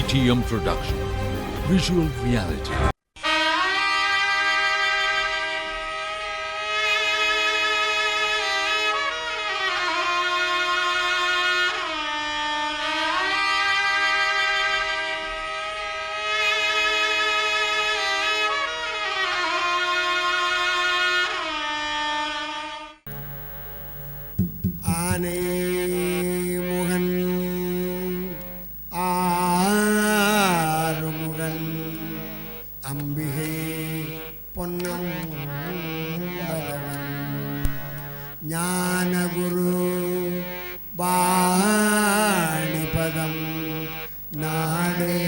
VTM Production. Visual Reality. Gnanaguru பாணிபதம் நாடே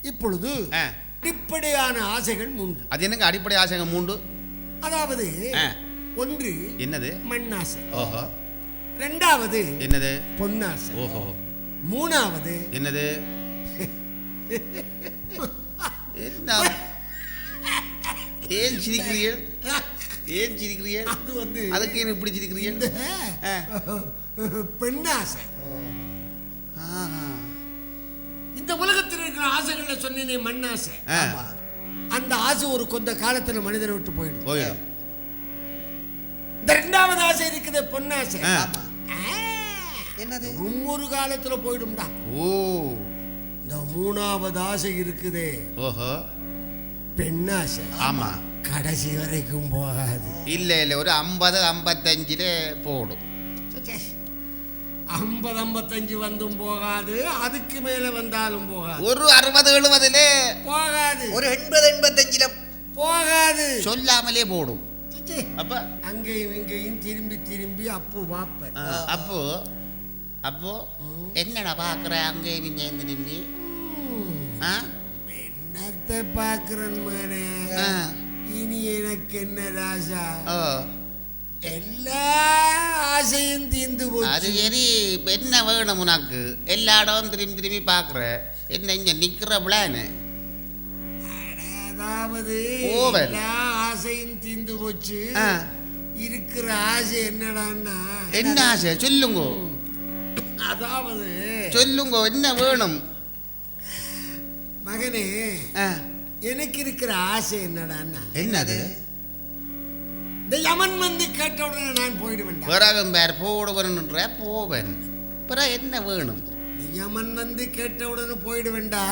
இப்பொழுது அடிப்படையான ஆசைகள் மூன்று. அது என்னங்க அடிப்படை ஆசைகள் மூன்று? அதாவது ஒன்று என்னது? மண்ணாசை. ஓஹோ. இரண்டாவது என்னது? பொன்னாசை. ஓஹோ. மூணாவது என்னது? என்ன ஏன் சிரிக்கிறீர்கள்? ஏன் சிரிக்கிறீர்கள்? அது வந்து அதுக்கு என்ன இப்படி சிரிக்கிறீர்கள்? பெண்ணாசை. இந்த உலகத்தில் இருக்கிற ஆசைகளை சொன்னேனே மண்ணாசை. அந்த ஆசை ஒரு கொஞ்ச காலத்துல மனிதனை விட்டு போயிடும். இந்த இரண்டாவது ஆசை இருக்குது பொன்னாசை. என்னது? ஒரு காலத்துல போயிடும்டா. ஓ. இந்த மூணாவது ஆசை இருக்குதே, ஓஹோ, பெண்ணாசை. ஆமா, கடைசி வரைக்கும் போகாது. இல்ல இல்ல, ஒரு 50-55 போடும். 50-55 வந்தும் போகாது, அதுக்கு மேல வந்தாலும் போகாது. ஒரு 60-70 போகாது. ஒரு 80-85 போகாது. சொல்லாமலே போடும். அப்ப அங்கேயும் இங்கேயும் திரும்பி திரும்பி அப்பு வாப்ப. அப்போ என்னடா பாக்குற? அங்கேயும் இங்கேயும் திரும்பி என்னத்தை பாக்குறேன் மகனே? இனி எனக்கு என்ன ராசா? எல்லா ஆசையும் தீர்ந்து போச்சு. அது சரி, என்ன வேணும் உனக்கு? எல்லா இடமும் திரும்பி திரும்பி பாக்குற, என்ன இங்க நிக்கிற பிளானு? அதாவது எல்லா ஆசையும் தீர்ந்து போச்சு. இருக்கிற ஆசை என்னடான்னா? என்ன ஆசை சொல்லுங்க. அதாவது சொல்லுங்க, என்ன வேணும் மகனே? எனக்கு இருக்கிற ஆசை என்னடான்னா? என்னது? இந்த யமன் வந்து கேட்ட உடனே நான் போயிடுவேன். பிறகும் பேர் போடுவன்ற போவன். பிறகு என்ன வேணும்? யமன் வந்து கேட்ட உடனே போயிடுவேண்டா.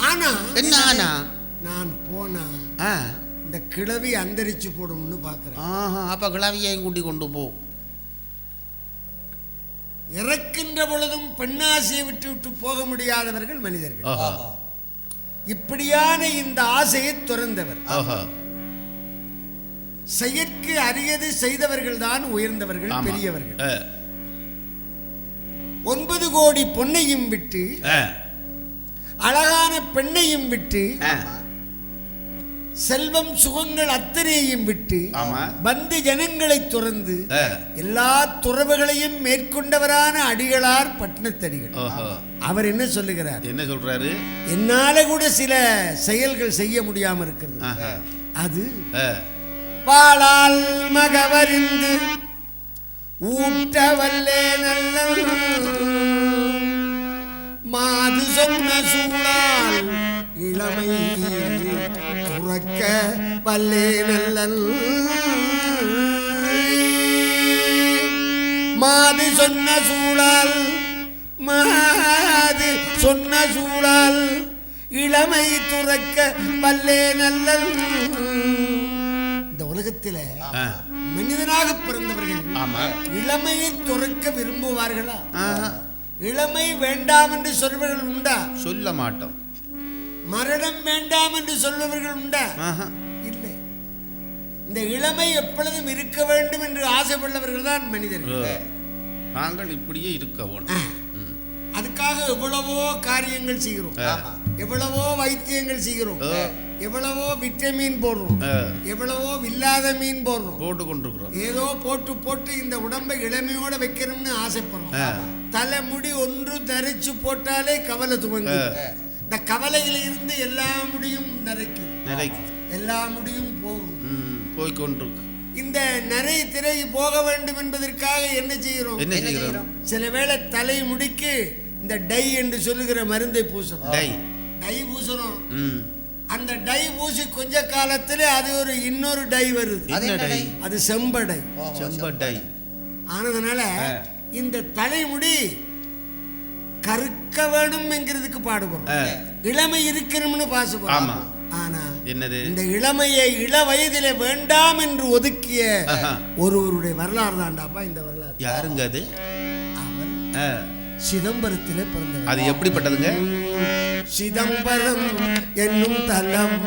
ஆனா என்ன? ஆனா நான் போனா இந்த கிழவி அந்தரிச்சு போடும்னு பாக்குறேன். அப்ப கிழவியை கூட்டி கொண்டு போ. இறக்கின்ற பொழுதும் பெண்ணாசையை விட்டு விட்டு போக முடியாதவர்கள் மனிதர்கள். இப்படியான இந்த ஆசையை துறந்தவர், செயற்கு அரியது செய்தவர்கள் தான் உயர்ந்தவர்கள், பெரியவர்கள். 9 கோடி பொன்னையும் விட்டு அழகான பெண்ணையும் விட்டு செல்வம் சுகங்கள் அத்தனையையும் விட்டு பந்து ஜனங்களை துறந்து எல்லா துறவுகளையும் மேற்கொண்டவரான அடிகளார் பட்டினத்தடிகள். அவர் என்ன சொல்லுகிறார்? என்ன சொல்றாரு? என்னால கூட சில செயல்கள் செய்ய முடியாம இருக்கிறது. அது வாளால் மகவறிந்து ஊட்டவல்லே நல்ல மாது சொன்ன சூழால் இளமை துறக்க வல்லே நல்லல் மாது சொன்ன சூழால் மாது சொன்ன சூழால் இளமை துறக்க வல்லே நல்லல். இந்த உலகத்தில மனிதனாக பிறந்தவர்கள் இளமையை துறக்க விரும்புவார்களா? இளமை வேண்டாம் என்று சொல்பவர்கள் உண்டா? சொல்ல மாட்டோம். மரணம் வேண்டாம் என்று சொல்பவர்கள் உண்டா? இல்லை. இந்த இளமை எப்பொழுதும் இருக்க வேண்டும் என்று ஆசைப்பட்டவர்கள் தான் மனிதர்கள். நாங்கள் இப்படியே இருக்க வேண்டும். அதுக்காக எவ்வளவோ காரியங்கள் செய்கிறோம், எவ்வளவோ வைத்தியங்கள் செய்கிறோம், எவ்வளவோ விட்டமின் போடுறோம், எவ்வளவோ இல்லாத மீன் போடுறோம், போட்டு கொண்டிருக்கிறோம். ஏதோ போட்டு போட்டு இந்த உடம்பை இளமையோட வைக்கணும்னு ஆசைப்படுறோம். தலைமுடி ஒன்று தரிச்சு போட்டாலே கவலை துவங்கு. இந்த கவலையில இருந்து எல்லா முடியும் நிறைக்கு எல்லா முடியும் போகும், போய்கொண்டிருக்கு. இந்த நிறை திரை போக வேண்டும் என்பதற்காக என்ன செய்கிறோம்? சில வேளை தலை முடிக்கு இந்த டை என்று சொல்லுகிற மருந்தை பூசுறோம். டை பூசுறோம். அந்த டை பூசி கொஞ்ச காலத்திலே அது ஒரு இன்னொரு டை வருது. அது செம்படை. ஆனதுனால இந்த தலைமுடி கருக்க வேணும் என்கிறதுக்கு பாடுபடும், இளமை இருக்கணும்னு பாசுபடும். ஆனா என்னது? இந்த இளமையை இள வயதில வேண்டாம் என்று ஒதுக்கிய ஒருவருடைய வரலாறு தாண்டாப்பா இந்த வரலாறு. யாருங்க அது? அவர் சிதம்பரத்திலே பிறந்தவர். அது எப்படிப்பட்டதுங்க? சிதம்பரம் என்னும் தலம்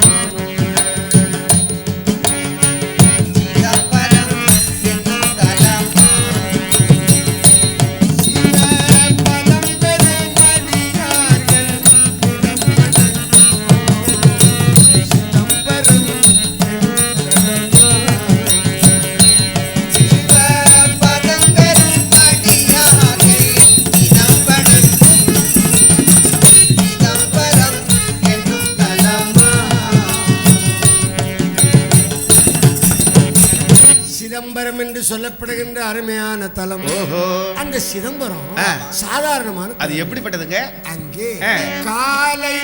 சிதம்பரம் என்று சொல்லப்படுகின்ற அருமையான தலம். அந்த சிதம்பரம் சாதாரணமான, அது எப்படிப்பட்டதுங்க? அங்கே காலை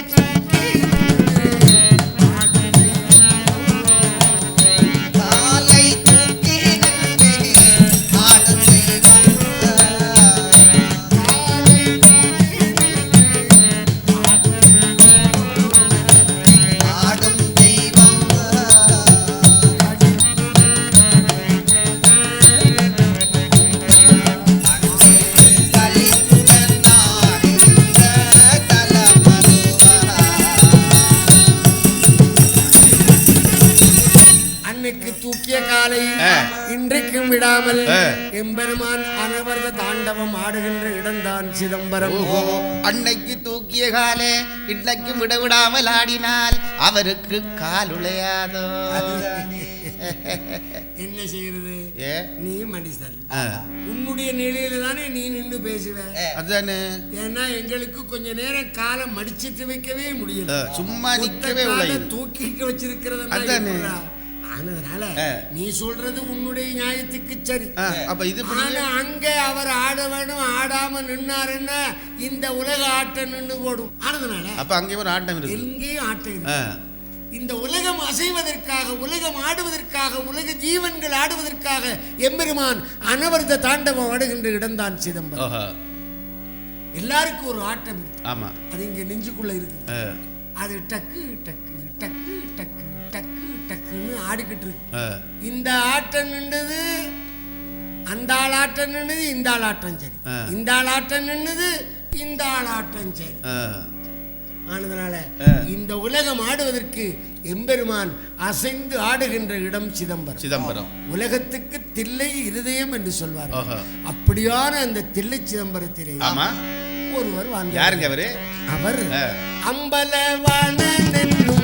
தூக்கிய காலை இன்றைக்கும் விடாமல் எம்பெருமான் அனவரத தாண்டவம் ஆடுகின்ற இடம்தான் சிதம்பரம். அன்னைக்கு தூக்கிய காலே இன்றைக்கும் விடாமல் ஆடினால் அவருக்கு கால் உளையாதோ? என்ன செய்யறது? நீ மனுஷன், உன்னுடைய நிலையில தானே நீ நின்று பேசுவ. அதானே. ஏன்னா எங்களுக்கு கொஞ்ச நேரம் காலம் மடிச்சிட்டு வைக்கவே முடியல, சும்மா நிக்கவே தூக்கிட்டு வச்சிருக்கிறது. அதனால நீ சொல்றது உன்னுடைய நியாயத்துக்கு சரி. அப்ப இது அங்க அவர் ஆட வேணும், ஆடாம நின்னாருன்னா இந்த உலக ஆட்டம் நின்று போடும். அதனால அப்ப அங்கே ஒரு ஆட்டம் இருக்கு, எங்கேயும் ஆட்டம் இருக்கு. இந்த உலகம் அசைவதற்காக, உலகம் ஆடுவதற்காக, உலக ஜீவன்கள் ஆடுவதற்காக எம்பெருமான் அனவரத தாண்டவம் ஆடுகின்ற இடம்தான் சிதம்பரம். எல்லாருக்கும் ஒரு ஆட்டம் இருக்கு. ஆமா, அது இங்க நெஞ்சுக்குள்ள இருக்கு. அது டக்கு டக்கு டக்கு டக்கு டக்கு டக்குன்னு ஆடிக்கிட்டு இருக்கு. இந்த ஆட்டம் நின்றது, அந்த ஆள் ஆட்டம் நின்றது, இந்த ஆள் ஆட்டம் சரி, இந்த ஆள் ஆட்டம் நின்றது, இந்த ஆள் ஆட்டம் சரி. ஆனதுனால இந்த உலகம் ஆடுவதற்கு எம்பெருமான் அசைந்து ஆடுகின்ற இடம் சிதம்பரம். சிதம்பரம் உலகத்துக்கு தில்லை இருதயம் என்று சொல்வார். அப்படியான அந்த தில்லை சிதம்பரத்திலே ஒருவர் வாழ்ந்தார். யாருங்க அவரு? அவர் அம்பலவாணன் என்னும்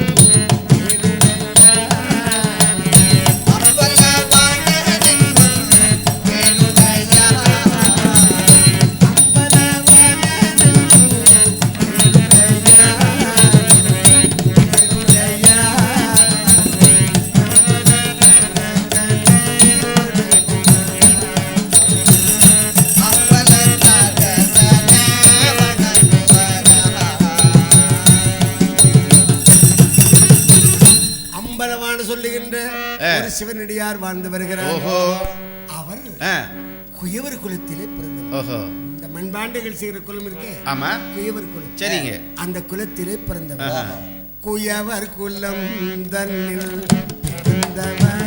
சொல்லுகின்ற ஒரு சிவனடியார் வாழ்ந்து வருகிறார். அவர் குயவர் குலத்திலே பிறந்தவர். இந்த மண்பாண்டைகள் செய்கிற குலம் இருக்கே, ஆமா, குயவர் குலம். சரிங்க. அந்த குலத்திலே பிறந்தவர். குயவர் குலம் தன்னில் பிறந்தவர்.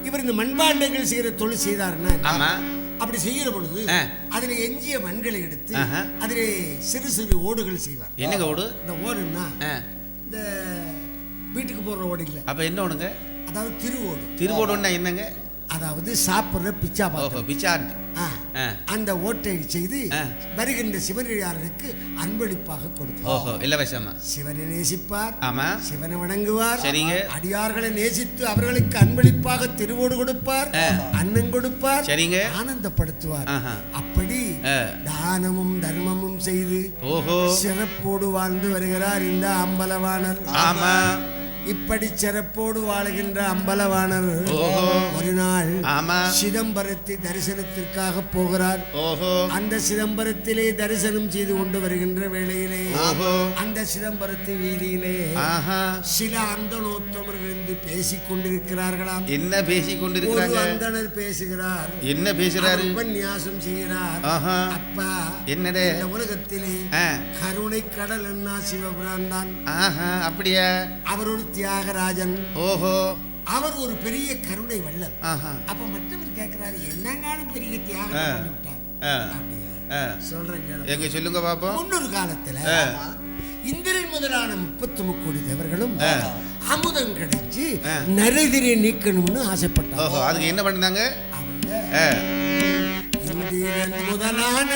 இவர் இந்த மண்பாண்டங்கள் செய்கிற தொழில் செய்தார்னா, அப்படி செய்கிற பொழுது அதுல எஞ்சிய மண்களை எடுத்து அதிலே சிறு சிறு ஓடுகள் செய்வார். என்னங்க ஓடு? இந்த ஓடுன்னா இந்த வீட்டுக்கு போடுற ஓடு இல்ல. அப்ப என்ன ஓடுங்க? அதாவது திருவோடு. திருவோடுன்னா என்னங்க? அதாவது சாப்பிடுற பிச்சா பிச்சா அந்த ஓட்டை செய்து வருகின்ற சிவனடியார்களுக்கு அன்பளிப்பாக கொடுப்பார். இலவசமா சிவனை நேசிப்பார், சிவனை வணங்குவார், அடியார்களை நேசித்து அவர்களுக்கு அன்பளிப்பாக திருவோடு கொடுப்பார், அன்னம் கொடுப்பார், ஆனந்தப்படுத்துவார். அப்படி தானமும் தர்மமும் செய்து சிறப்போடு வாழ்ந்து வருகிறார் இந்த அம்பலவாணர். இப்படி சிறப்போடு வாழுகின்ற அம்பலவாணர் ஒரு நாள் சிதம்பரத்தை தரிசனத்திற்காக போகிறார். அந்த சிதம்பரத்திலே தரிசனம் செய்து கொண்டு வருகின்ற வேளையிலே அந்த சிதம்பரத்து வீதியிலே சில அந்தனோத்தமர்கள் இருந்து பேசிக் கொண்டிருக்கிறார்களாம். என்ன பேசிக் கொண்டிருக்கிறார்கள்? அந்தனர் பேசுகிறார். என்ன பேசுகிறார்? உபன்யாசம் செய்கிறார். அப்பா, என்னடே இந்த உலகத்திலே கருணை கடல் என்ன சிவபிரான் தான். அப்படியா? அவர் ஒரு தியாகராஜன். அவர் ஒரு பெரிய கருணை வள்ளல். அப்ப மற்றவர் கேட்கிறாரு, என்னங்காலும் பெரிய தியாகம் பண்ணிவிட்டார். சொல்றேன், சொல்லுங்க பாப்போம். முன்னொரு காலத்துல இந்திரன் முதலான 33 கோடி தேவர்களும் அமுதம் கிடைச்சு நரைதிரை நீக்கணும்னு ஆசைப்பட்டாங்க. அதுக்கு என்ன பண்ணாங்க? இந்திரன் முதலான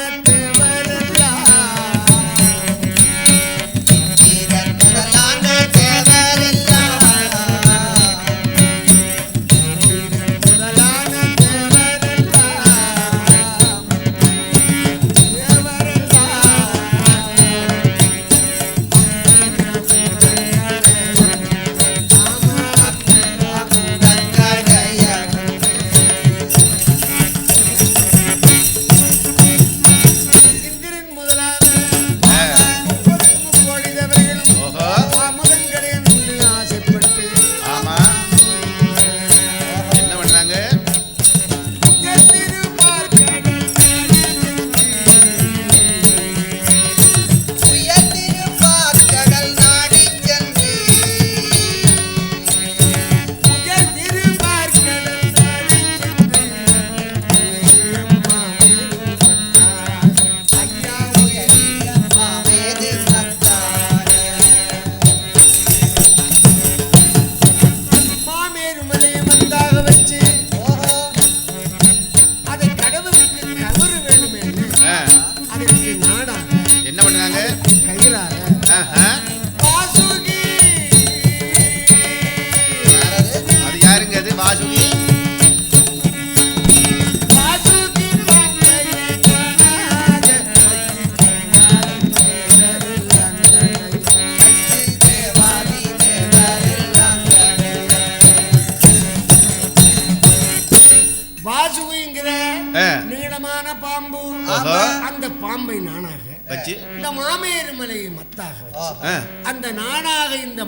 பாம்பை நானாக வச்சு இந்த மாமேறு மலையை மத்தாக வச்சு அந்த நானாக இந்த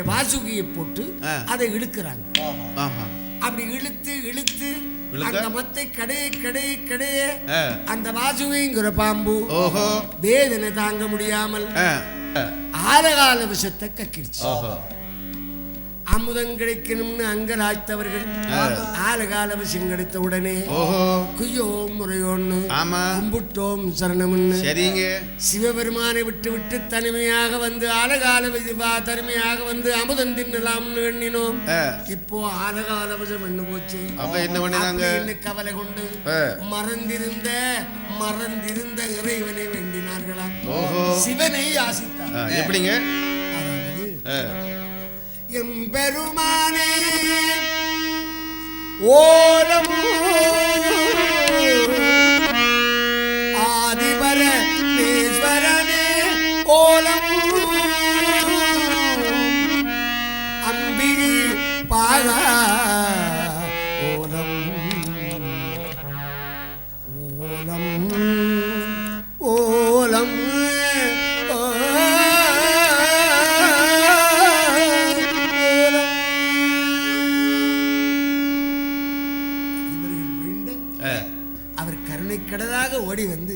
வாசுகியை போட்டு அதை இழுக்கிறாங்க. அப்படி இழுத்து இழுத்து அந்த மத்தை கடைய அந்த வாசுகிங்கிற பாம்பு வேதனை தாங்க முடியாமல் ஆலகால விஷத்தை கக்கிடுச்சு. அமுதம் கிடைக்கணும்னு அங்கலாய்த்தவர்கள் ஆலகால விஷயம் கிடைத்த உடனே குய்யோ முறையோன்னு கும்பிட்டோம் சரணம்னு சிவபெருமானை விட்டு விட்டு தனிமையாக வந்து ஆலகால தனிமையாக வந்து அமுதம் தின்னலாம்னு எண்ணினோம். இப்போ ஆலகால விஷம் என்ன போச்சு? என்ன கவலை கொண்டு மறந்திருந்த இறைவனை வேண்டினார்களாம். சிவனை ஆசித்தார். எப்படிங்க? எம்பெருமானே ஓலம் ஆதிபரமேஸ்வரனே ஓலம் அம்பிகை பாகா ஓலம் ஓலம் ஓலம் கடலாக ஓடி வந்து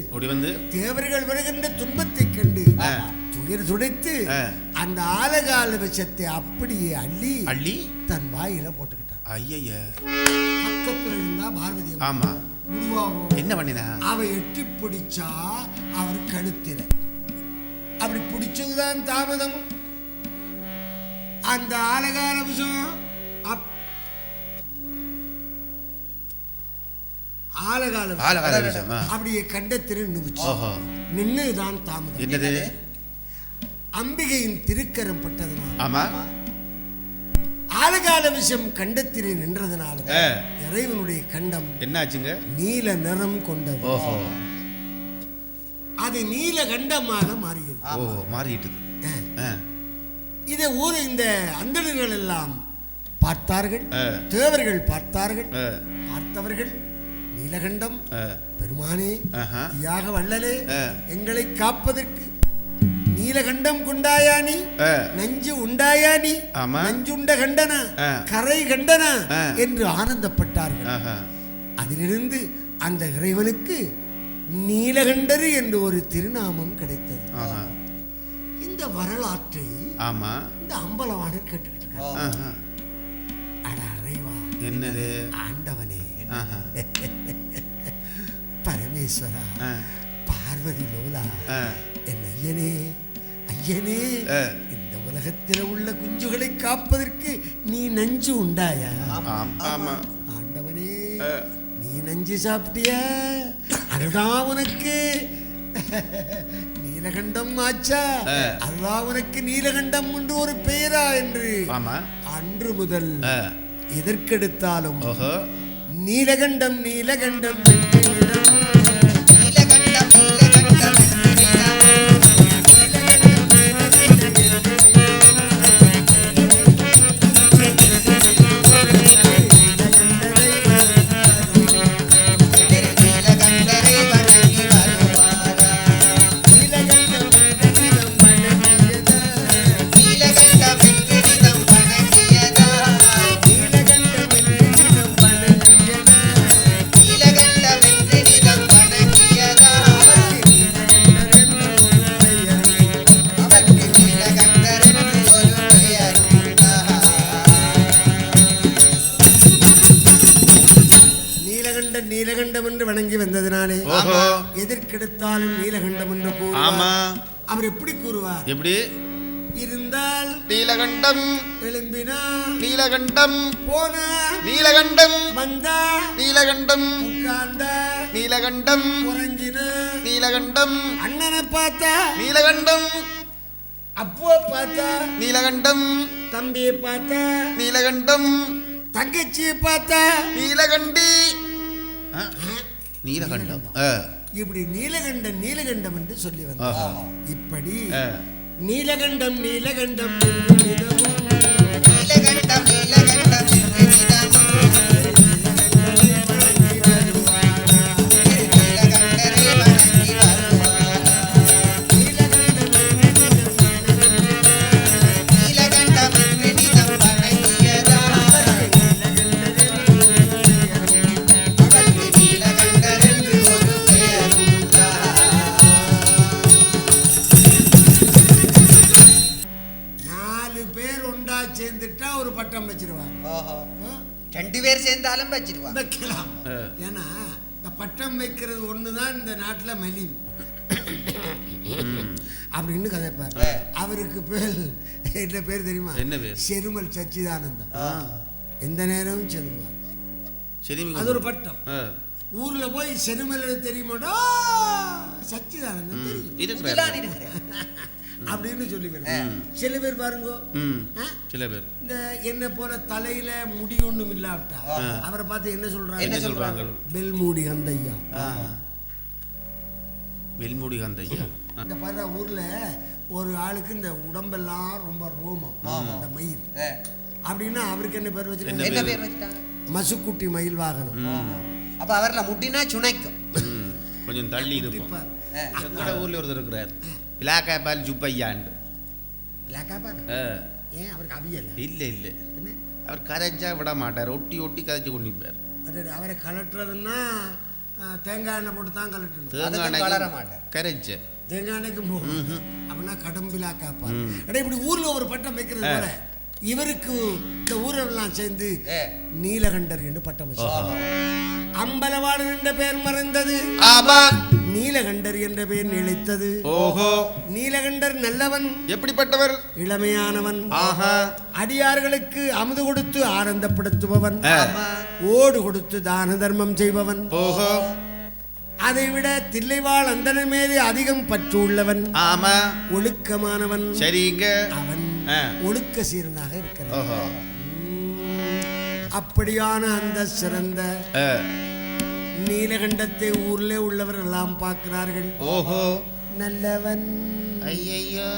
தேவர்கள் வருகின்ற துன்பத்தை கண்டு துயர் துடைத்து அந்த ஆலகால விஷத்தை அப்படியே அள்ளி தன் வாயில போட்டுக்கிட்டான். பக்கத்துல இருந்தா பார்வதி என்ன பண்ணினா அவ எட்டி பிடிச்சா அவர் கழுத்தில அப்படி பிடிச்சதுதான் தாமதம். அந்த ஆலகால விஷம் அப்படியே கண்டத்தில் நின்னுதான் தாமதம். அம்பிகையின் திருக்கரம் பட்டதனால் ஆலகால விஷம் கண்டத்திலே நின்றதனால இறைவனுடைய கண்டம் என்னாச்சுங்க? நீல நிறம் கொண்டது. அது நீல கண்டமாக மாறியது. இதை இந்த அந்தணர்கள் எல்லாம் பார்த்தார்கள், தேவர்கள் பார்த்தார்கள். பார்த்தவர்கள் நீலகண்டம் பெருமானே யாக வள்ளலே எங்களை காப்பதற்கு நீலகண்டம் கொண்டாயானி நஞ்சு உண்டாயானி நஞ்சுண்ட கண்டன கரை கண்டன என்று ஆனந்தப்பட்டார்கள். அதிலிருந்து அந்த இறைவனுக்கு நீலகண்டரு என்று ஒரு திருநாமம் கிடைத்தது. இந்த வரலாற்றை இந்த அம்பலவான கேட்டுக்கிட்டு என்னது ஆண்டவனே பரமேஸ்வரா பார்வதி லோலா என் ஐயனே இந்த உலகத்தில் உள்ள குஞ்சுகளை காப்பதற்கு நீ நஞ்சு உண்டாயா? ஆண்டவனே நீ நஞ்சு சாப்பிட்டியா? அதுதான் உனக்கு நீலகண்டம் ஆச்சா? அதுதான் உனக்கு நீலகண்டம் என்று ஒரு பெயரா என்று அன்று முதல் எதற்கெடுத்தாலும் நீலகண்டம் நீலகண்டம் நீலகண்டம் என்று வணங்கி வந்ததினாலே எதற்கெடுத்தாலும் நீலகண்டம் என்று கூறுவார். அவர் எப்படி கூறுவார்? எப்படி இருந்தால் நீலகண்டம், எழும்பினா நீலகண்டம், போனா நீலகண்டம், வந்தா நீலகண்டம், உட்கார்ந்தா நீலகண்டம், உறங்கினா நீலகண்டம், அண்ணனை பார்த்தா நீலகண்டம், அப்போ பார்த்தா நீலகண்டம், தம்பியை பார்த்தா நீலகண்டம், தங்கச்சியை பார்த்தா நீலகண்டி நீலகண்டம். இப்படி நீலகண்டம் நீலகண்டம் என்று சொல்லி வந்தார். இப்படி நீலகண்டம் நீலகண்டம் நீலகண்டம் நீலகண்டம் சேர்ந்துட்டா ஒரு பட்டம் வச்சிருவாங்க. ஓஹோ, 2 பேர் சேர்ந்தாலும் வச்சிருவாங்க. வைக்கலாம். ஏன்னா இந்த பட்டம் வைக்கிறது ஒண்ணுதான் இந்த நாட்டுல மலிவு அப்படின்னு கதைப்பாரு. அவருக்கு பேர் என்ன பேர் தெரியுமா? என்ன பேர்? செருமல் சச்சிதானந்தம். எந்த நேரமும் செருமார். அது ஒரு பட்டம். ஊர்ல போய் செருமல் தெரியுமாடா, சச்சிதானந்தம் தெரியும் அப்படின்னு சொல்லி சில பேர் பாருங்க. சில பேர் இந்த என்ன போல தலையில முடி ஒண்ணும் இல்லாவிட்டா அவரை பார்த்து என்ன சொல்றாங்க? பெல்மூடி கந்தையா. பெல்மூடி கந்தையா. இந்த பாரு ஊர்ல ஒரு ஆளுக்கு இந்த உடம்பெல்லாம் ரொம்ப ரோமம், இந்த மயில் அப்படின்னா அவருக்கு என்ன பேர் வச்சிருக்காங்க? மசுக்குட்டி மயில் வாகனம். அப்ப அவர்ல முட்டினா சுனைக்கும். கொஞ்சம் தள்ளி இருப்பார். எங்கட ஊர்ல ஒருத்தர் இருக்கிறார், பிளாக்காபால் ஜுப்பையாண்டு. பிளாக்காபால் ஏன் அவருக்கு அவியல? இல்ல இல்ல, அவர் கதைச்சா விட மாட்டார், ஒட்டி ஒட்டி கதைச்சு கொண்டிருப்பார். அவரை கலட்டுறதுன்னா தேங்காய் எண்ணெய் போட்டு தான் கலட்டணும். கரைச்ச தேங்காய் எண்ணெய்க்கு போகணும் அப்படின்னா கடம்பிலாக்காப்பா. இப்படி ஊர்ல ஒரு பட்டம் வைக்கிறது போல இவருக்கு இந்த ஊரெல்லாம் சேர்ந்து நீலகண்டர் என்று பட்டம் வச்சாங்க. அம்பலவாணன் என்ற பெயர் மறைந்தது, நீலகண்டர் என்ற பெயர் நிலைத்தது. ஓஹோ, நீலகண்டர் நல்லவன். எப்படிப்பட்டவர்? இளமையானவன். அடியார்களுக்கு அமுது கொடுத்து ஆனந்தப்படுத்துபவன், ஓடு கொடுத்து தான தர்மம் செய்பவன். ஓஹோ, அதைவிட தில்லைவாழ் அந்தணன் மீது அதிகம் பற்று உள்ளவன். ஆமா, ஒழுக்கமானவன். சரிங்க, அவன் ஒழுக்க சீரனாக இருக்கிறான். அப்படியான அந்த சிறந்த நீலகண்டத்தை ஊர்ல உள்ளவர்கள் எல்லாம் பார்க்கிறார்கள். ஓஹோ, நல்லவன். ஐயையோ,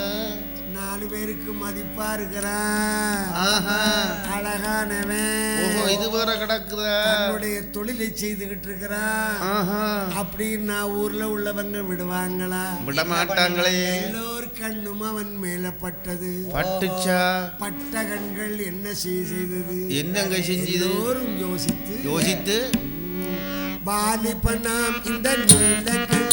4 பேருக்கு மதிப்பா இருக்கிறான், அழகானவன். இது வேற கிடக்குதா, தன்னுடைய தொழிலை செய்துகிட்டு இருக்கிறான் அப்படின்னு நான் ஊர்ல உள்ளவங்க விடுவாங்களா? விட மாட்டாங்களே. எல்லோரும் கண்ணும் அவன் மேல பட்டது. பட்டுச்சா? பட்ட கண்கள் என்ன செய்தது? என்னங்க செஞ்சது? எல்லோரும் யோசித்து பாலிபனாம் இந்த நீலகண்டன்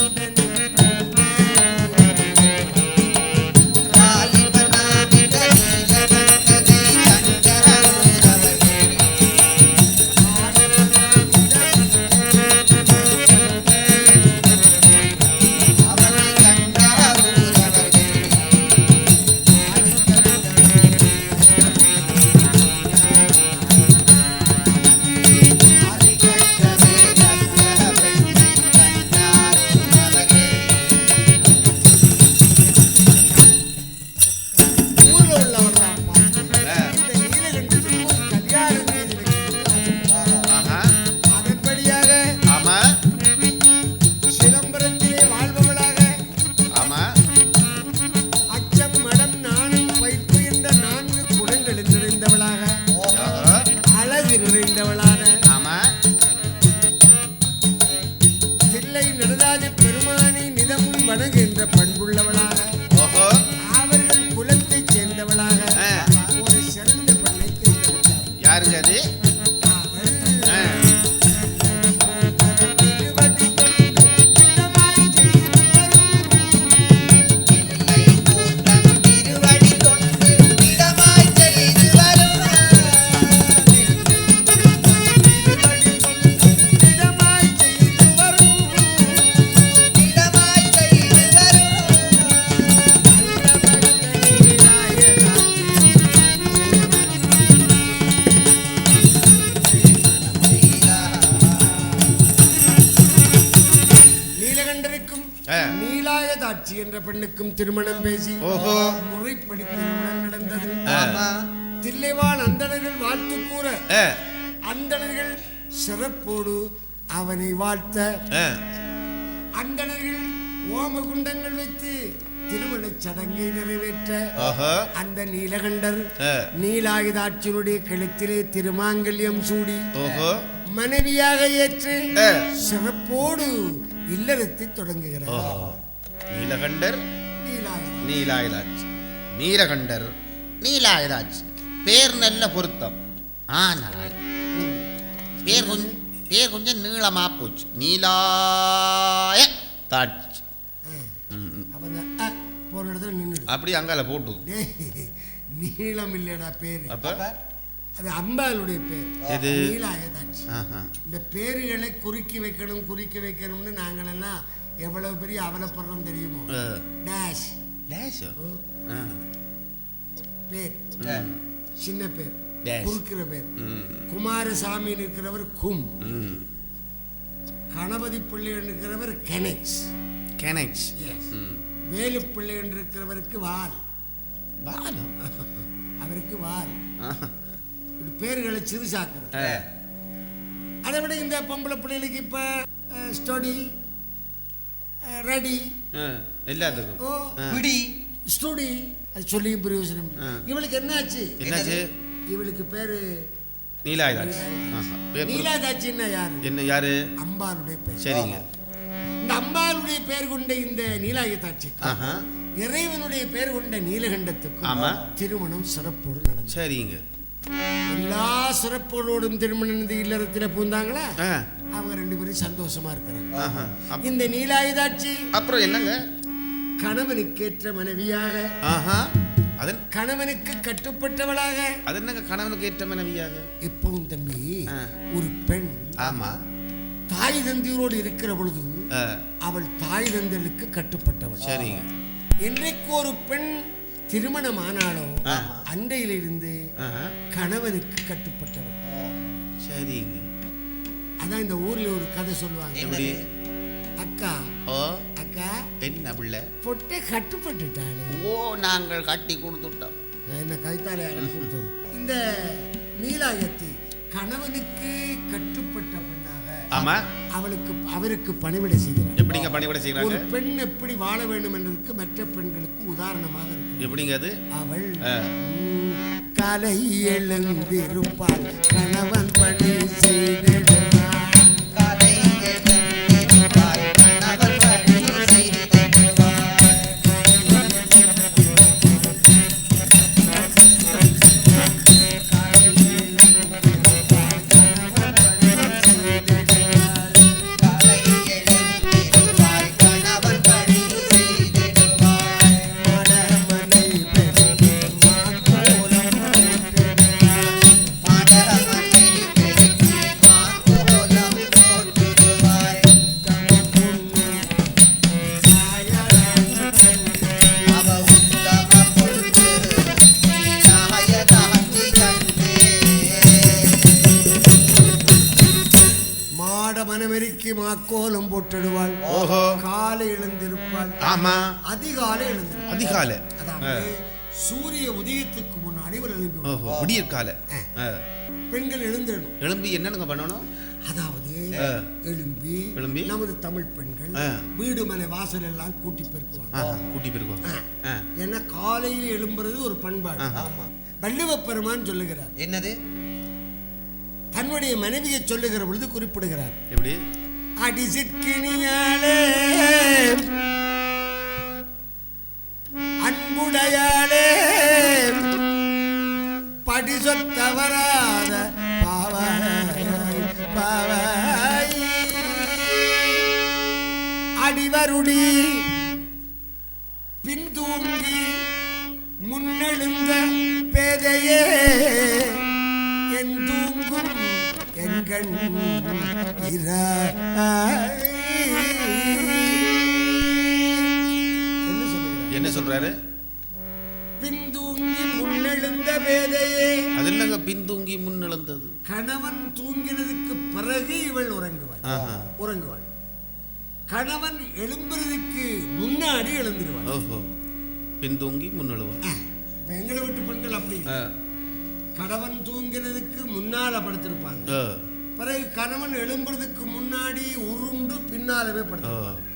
வணங்குகின்ற பண்புள்ளவளாக, அவர்கள் குலத்தை சேர்ந்தவளாக ஒரு சிறந்த பெண்ணை தேர்ந்தெடுத்தார். யாருங்க அது? நீலாயதாட்சி என்ற பெண்ணுக்கும் திருமணம் பேசி முறைப்படி திருமணம் நடந்தது. தில்லைவாழ் அந்தணர்கள் வாழ்த்து கூற அந்தணர்கள் சிறப்போடு அவனை வாழ்த்த அந்தணர்கள் ஓமகுண்டங்கள் வைத்து திருமண சடங்கை நிறைவேற்ற அந்த நீலகண்டர் நீலாயுதாட்சியினுடைய கழுத்திலே திருமாங்கல்யம் சூடி மனைவியாக ஏற்று சிறப்போடு இல்லறத்தை தொடங்குகிறார். நீலகண்டர் நீலாயுதாட்சி. நீலகண்டர் நீலாயுதாட்சி பேர் நல்ல பொருத்தம். ஆனால் பேர் கொஞ்சம் நீளமா போச்சு. நீலாய தாட்சி போன இடத்துல நின்று அப்படி அங்கால போட்டு டேய், நீளம் இல்லடா பேரு. அப்ப அது அம்பாளுடைய பேர். எது? நீலாயதாட்சி. இந்த பேருகளை குறுக்கி வைக்கணும்னு நாங்களெல்லாம் எவ்வளவு பெரிய அவலப்படுறோம் தெரியுமோ. டேஷ் டேஷ் பேர், சின்ன பேர், டேஷ் குறுக்கிற பேர். குமாரசாமி இருக்கிறவர் கும், கணபதி பிள்ளை இருக்கிறவர் கெனெக்ஸ், கெனெக்ஸ். வேலு பிள்ளை இருக்கிறவருக்கு வால், அவருக்கு வால். இப்படி பேர்களை சிறுசாக்குறது. அதை விட இந்த பொம்பளை பிள்ளைகளுக்கு இப்ப ஸ்டடி, ரெடி, எல்லாத்துக்கும் பிடி, ஸ்டூடி, அது சொல்லியும் பிரயோஜனம். இவளுக்கு என்னாச்சு? இவளுக்கு பேரு நீலாயதாட்சி. நீலாயதாட்சின்னா யாரு? என்ன யாரு? அம்பாளுடைய பேர். சரிங்க. இந்த அம்பாளுடைய பெயர் கொண்ட இந்த நீலாயதாட்சி இறைவனுடைய பெயர் கொண்ட நீலகண்டத்துக்கும் திருமணம் சிறப்போடு நடந்தது. சரிங்க. எல்லா சிறப்போடும் திருமணம் இல்லறத்தில் பூந்தாங்களா, அவங்க 2 பேரும் சந்தோஷமா இருக்கிறாங்க. இந்த நீலாயுதாட்சி அப்புறம் என்னங்க, கணவனுக்கேற்ற மனைவியாக, கணவனுக்கு கட்டுப்பட்டவளாக. அது என்னங்க கணவனுக்கு ஏற்ற மனைவியாக? எப்பவும் தம்பி, ஒரு பெண் தாய் தந்தையோடு இருக்கிற பொழுது அவள் தாய் தந்தைக்கு கட்டுப்பட்டவள். சரிங்க. என்றைக்கு ஒரு பெண் திருமணம் ஆனாலோ அண்டையிலிருந்து கணவனுக்கு கட்டுப்பட்டவள். சரிங்க. அதான் இந்த ஊர்ல ஒரு கதை சொல்லுவாங்க. அக்கா அக்கா என்ன பிள்ளை பொட்டே கட்டுப்பட்டுட்டாளே. ஓ, நாங்கள் கட்டி கொடுத்துட்டோம். என்ன கைத்தாலே கொடுத்தது. இந்த நீலாயத்தி கணவனுக்கு கட்டுப்பட்ட பெண்ணாக அவருக்கு பணிவிடை செய்கிறார். எப்படிங்க பணிவிடை செய்கிறாங்க? ஒரு பெண் எப்படி வாழ வேண்டும் என்பதற்கு மற்ற பெண்களுக்கு உதாரணமாக இருக்கு. எப்படிங்க அது? அவள் காலை எழுந்திருப்பாள், கணவன் பணி செய்திடுவாள். காலை எழுந்திருப்பாள், கணவன் பணி செய்திடுவாள். மாக்கோலம் போட்டுடுவாள். காலை எழுந்திருப்பாள். அதிகாலை எழுந்திருப்பாள். அதிகாலை அதாவது சூரிய உதயத்துக்கு முன்னாடி விடிய கால பெண்கள் எழுந்திரணும். எழும்பி என்னங்க பண்ணணும்? அதாவது எழும்பி நமது தமிழ் பெண்கள் வீடு மனை வாசல் எல்லாம் கூட்டி பெருக்குவாங்க. ஏன்னா காலையில் எழும்புறது ஒரு பண்பாடு. வள்ளுவ பெருமான் சொல்லுகிறார். என்னது? தன்னுடைய மனைவியை சொல்லுகிற பொழுது குறிப்பிடுகிறார். எப்படி? அடிசிற்கினியாலே அன்புடையாளே படி சொத்தவராத பாவாய் அடிவருடி பின்தூங்கி முன்னெழுந்த பேதையே என் தூங்கும் எண்கள் என்ன சொல்றாரு? பின்தூங்கி முன்னெழுந்த பேதையே. அது என்னங்க பின்தூங்கி முன்னெழுந்தது? கணவன் தூங்கினதுக்கு பிறகு இவள் உறங்குவாள். கணவன் எழும்புறதுக்கு முன்னாடி எழுந்துருவாள். பின்தூங்கி முன்னெழுவாள். எங்களை விட்டு பெண்கள் அப்படி கணவன் தூங்கினதுக்கு முன்னால படுத்திருப்பாங்க. பிறகு கணவன் எழும்புறதுக்கு முன்னாடி உருண்டு பின்னாலவே படுத்திருப்பாங்க.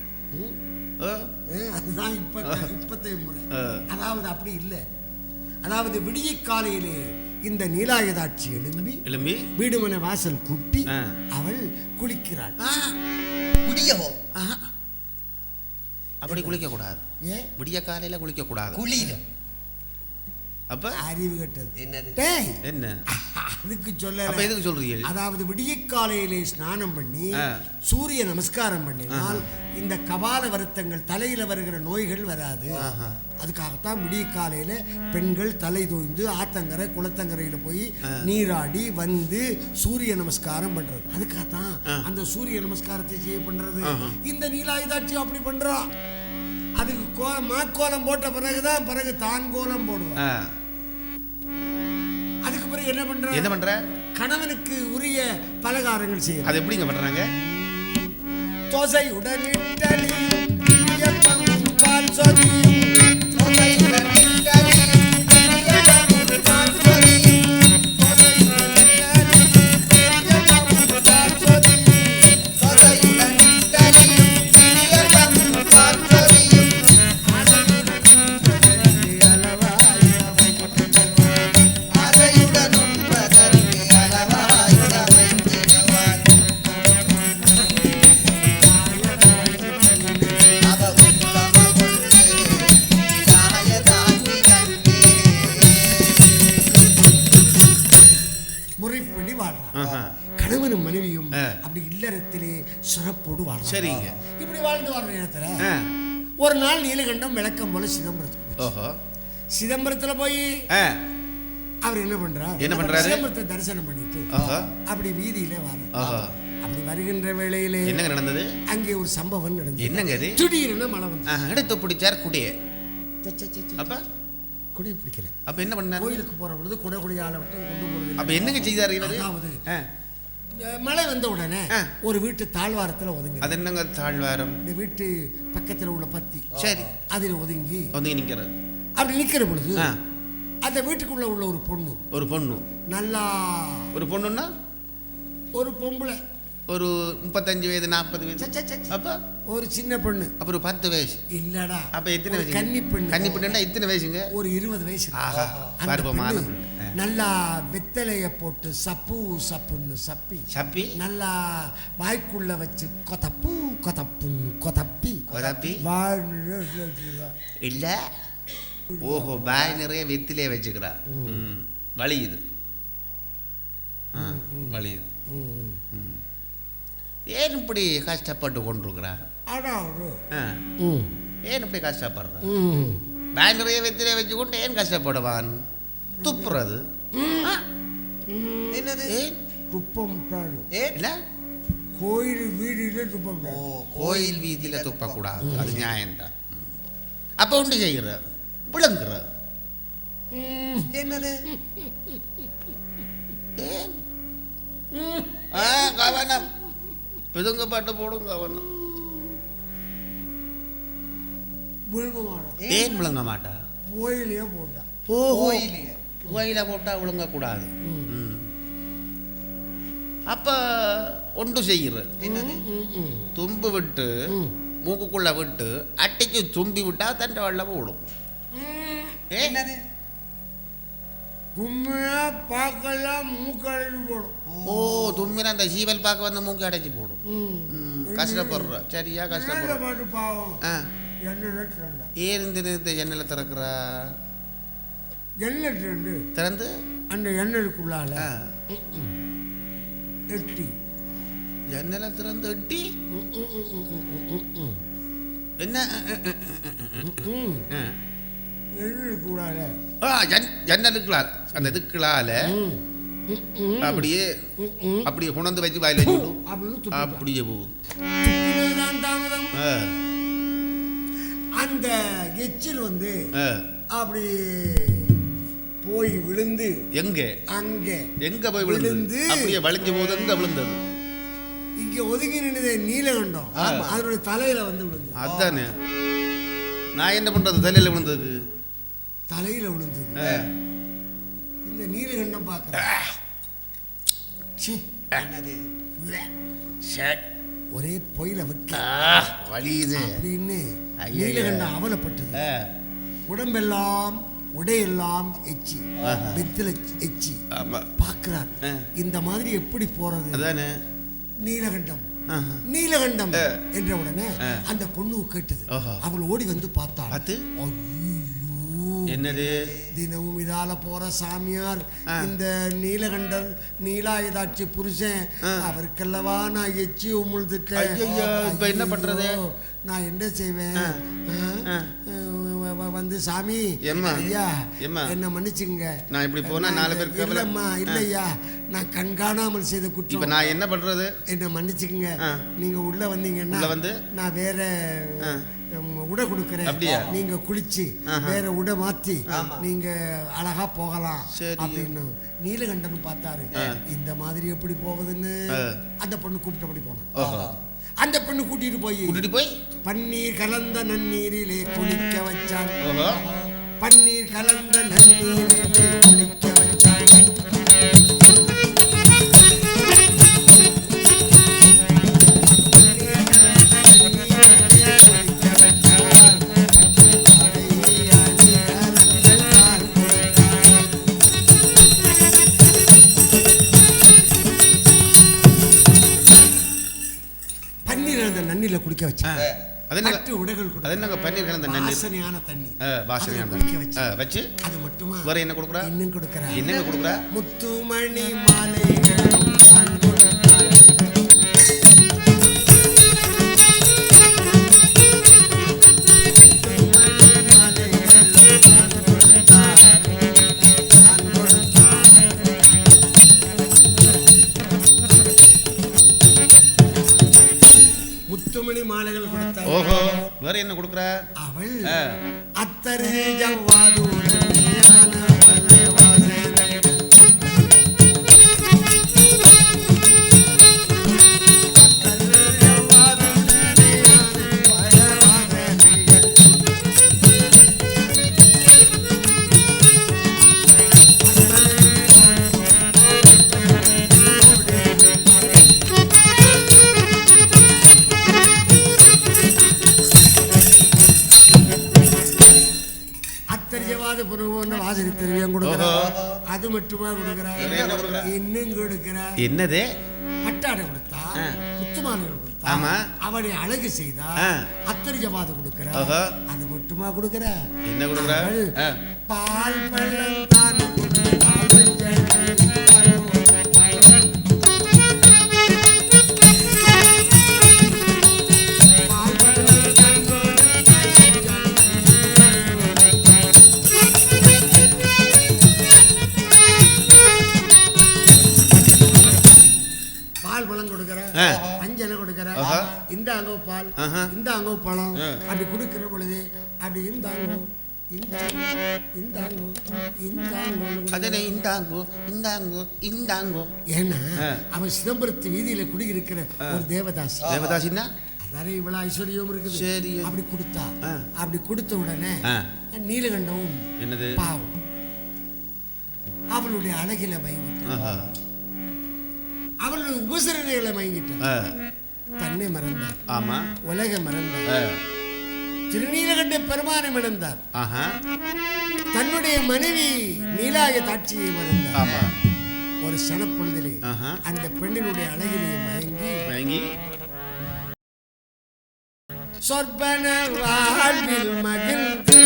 அதுதான் இப்பத்தைய முறை. அதாவது அப்படி இல்லை. அதாவது விடிய காலையிலே இந்த நீலாயதாட்சி எழும்பி வீடுமனை வாசல் கூட்டி அவள் குளிக்கிறாள். குடியவோ அப்படி குளிக்க கூடாது. விடிய காலையில குளிக்க கூடாது. குளியில அப்ப அறிவு கெட்டது. என்னது? டேய், என்ன அதுக்கு சொல்ல. அப்ப எதுக்கு சொல்றீங்க? அதாவது விடியற்காலையிலே ஸ்நானம் பண்ணி சூரிய நமஸ்காரம் பண்ணினால் இந்த கபால வருத்தங்கள் தலையில வருகிற நோய்கள் வராது. அதுக்காகத்தான் விடியற்காலையில பெண்கள் தலை தோய்ந்து ஆத்தங்கரை குளத்தங்கரையில போய் நீராடி வந்து சூரிய நமஸ்காரம் பண்றது. அதுக்காகத்தான் அந்த சூரிய நமஸ்காரத்தை செய்ய பண்றது. இந்த நீலாயுதாட்சி அப்படி பண்றா. அதுக்கு மாக்கோலம் போட்ட பிறகுதான் பிறகு தான் கோலம் போடுவான். அதுக்கு பிறகு என்ன பண்ற? கணவனுக்கு உரிய பலகாரங்கள் செய்ய. அது எப்படிங்க பண்றாங்க? தோசை உடன் இட்டலி பால் சொதி கணவனும் மனைவியும் அப்படி இல்லறத்திலே சிறப்போடு வாழ்றாங்க. சரிங்க. இப்படி வாழ்ந்து வர நேரத்துல ஒரு நாள் நீலகண்டம் விளக்கம் போல சிதம்பரத்துல போய் அவர் என்ன பண்றாரு? சிதம்பரத்தை தரிசனம் பண்ணிட்டு அப்படி வீதியில வர. அப்படி வருகின்ற வேளையிலே என்ன நடந்தது? அங்கே ஒரு சம்பவம் நடந்தது. என்னங்க அது? திடீர்னு மழை வந்து எடுத்து பிடிச்சார் குடிய. அப்ப குடிய பிடிக்கல. அப்ப என்ன பண்ணாரு? கோயிலுக்கு போற பொழுது குடையால வட்டம் கொண்டு போறது. அப்ப என்னங்க செய்தாரு இவரு? மழை வந்த உடனே ஒரு வீட்டு தாழ்வாரத்துல ஒதுங்கி. அது என்னங்க தாழ்வாரம்? இந்த வீட்டு பக்கத்துல உள்ள பத்தி. சரி. அதுல ஒதுங்கி நிக்கிறார். அப்படி நிக்கிற பொழுது அந்த வீட்டுக்குள்ள உள்ள ஒரு பொண்ணு நல்லா. ஒரு பொண்ணுன்னா ஒரு பொம்பளை, ஒரு 35 வயது 40 வயது. அப்ப ஒரு சின்ன பொண்ணு. அப்புறம் 10 வயசு இல்லடா. அப்ப எத்தனை வயசு? கன்னி பெண்ணா இத்தனை வயசுங்க? ஒரு 20 வயசு. நல்லா வெத்தலைய போட்டு சப்புன்னு சப்பி நல்லா வாய்க்குள்ள வச்சு கொதப்பி இல்ல. ஓஹோ, வாய் நிறைய வெத்திலே வச்சுக்கிறா. வலியுது. ஏன் இப்படி கஷ்டப்பட்டு கொண்டிருக்கிறா? ஏன் இப்படி கஷ்டப்படுற? வாய் நிறைய வெத்திலே வச்சு கொண்டு ஏன் கஷ்டப்படுவான்? துப்புறது என்னது? துப்பம் இல்ல, கோயில் வீதியில துப்பம். கோயில் வீதியில துப்பக்கூடாது, அது நியாயம்தான். அப்ப ஒன்று செய்கிற விளங்குற என்னது? கவனம், பிதுங்க பாட்டு போடும் கவனம். ஏன் விளங்க மாட்டா? கோயிலே போட்டா. கோயில போட்டா விழுங்க கூடாது. அப்ப ஒன்று செய்கிற தும்பு விட்டு மூக்குக்குள்ள விட்டு அட்டிக்கு தும்பி விட்டா தண்டை வெள்ள போடும். என்னது? தும்மினா பார்க்கலாம் மூக்கு அடைச்சு போடும். ஓ, தும்மினா அந்த சீவல் பார்க்க வந்து மூக்கு அடைச்சு போடும். கஷ்டப்படுற, சரியா கஷ்டப்படுற. பாவம். ஏன் இந்த ஜன்னலை திறக்கிறா? ஜன்னல் திறந்து அந்த ஜன்னலுக்குள்ளால எட்டி. ஜன்னலை திறந்து எட்டி என்ன? ஜன்னலுக்குள்ளால ஜன்னலுக்குள்ளால அந்த இதுக்குள்ளால அப்படியே உணர்ந்து வச்சு வாயில வச்சுடும். அப்படியே போகுது. அந்த எச்சில் வந்து அப்படி போய் விழுந்து எங்க போய் விழுந்து அப்படியே வளைஞ்ச போது எங்க விழுந்தது? இங்க ஒதுங்கி நின்னது நீலகண்டம். அதனுடைய தலையில வந்து விழுந்தது. அதானே நான் என்ன பண்றது? தலையில விழுந்தது. இந்த நீலகண்டம் பார்க்கிறேன். ஒரே பொயில வைக்க வலியுது அப்படின்னு நீலகண்டம் அவலப்பட்டது. உடம்பெல்லாம் உடையெல்லாம் எச்சி, வெத்தில எச்சி பார்க்கிறார். இந்த மாதிரி எப்படி போறது? நீலகண்டம் என்ற உடனே அந்த பொண்ணு கேட்டது. அவள் ஓடி வந்து பார்த்தாள். என்னது? தினமும் இதால போற சாமியார் இந்த நீலகண்டர் நீலாயுதாட்சி புருஷன் அவருக்கல்லவா நான் எச்சி உமிழ்ந்துட்டேன். இப்ப என்ன பண்றது? நான் என்ன செய்வேன்? வந்து சாமி ஐயா என்ன மன்னிச்சுங்க, நான் இப்படி போனா 4 பேர் இல்லம்மா இல்லையா நான் கண்காணாமல் செய்த குற்றம். நான் என்ன பண்றது? என்ன மன்னிச்சுக்குங்க. நீங்க உள்ள வந்தீங்கன்னா வந்து நான் வேற உடை கொடுக்கறேன், நீங்க குளிச்சு வேற உடை மாத்தி நீங்க அழகா போகலாம் அப்படின்னு நீலகண்டன் பார்த்தாரு. இந்த மாதிரி எப்படி போகுதுன்னு அந்த பொண்ணு கூப்பிட்டபடி போனான். அந்த பெண்ணு கூட்டிட்டு போய் பன்னீர் கலந்த நன்னீரிலே குளிக்க வச்சான். பன்னீர் கலந்த நன்னீரிலே குளிக்க வச்சான். நன்னில குளிக்க வச்சாங்க. பன்னீர் கலந்த வாசனையான தண்ணி வச்சு அது மட்டுமா வேற என்ன கொடுக்குறா? இன்னும் கொடுக்குறா. என்ன கொடுக்குறா? முத்துமணி மாலைகள் மாலைகள் கொடுத்தார். ஓஹோ, வேற என்ன கொடுக்குற? அவள் அத்தரு ஜவ்வாதுடன் அது மட்டுமா கொடுக்கிறார்? இன்னும் கொடுக்கிறார். என்னது? பட்டாடை கொடுத்தா, முத்துமாலைகள் கொடுத்தா, அவனை அழகு செய்தா, அத்தர் ஜவாது கொடுக்கிறார். அது மட்டுமா கொடுக்கிறார்? என்ன கொடுக்கிறார்? பால் பள்ளம் தான் அஞ்சனை கொடுக்கிற, இந்த அங்கோ பால், இந்த அங்கோ பழம் அப்படி கொடுக்கிற பொழுது அப்படி இந்தாங்கோ ஏன்னா அவன் சிதம்பரத்து வீதியில குடியிருக்கிற ஒரு தேவதாசி. தேவதாசின்னா அதானே இவ்வளவு ஐஸ்வர்யம் இருக்குது. சரி, அப்படி கொடுத்தா, அப்படி கொடுத்த உடனே நீலகண்டமும் என்னது பாவம் அவளுடைய அழகில பயங்கிட்டான், அவளுடைய உபசரணைகளை மயங்கிட்டார், தன்னை மறந்தார். ஆமா, உலக மறந்தார், திருநீலகண்ட பெருமானை மறந்தார், தன்னுடைய மனைவி நீலாய தாட்சியை மறந்தார். ஆமா, ஒரு சனப்பொழுதிலே அந்த பெண்ணினுடைய அழகிலே மயங்கி சொற்பன வாழ்வில் மகிழ்ந்து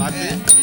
பார்த்து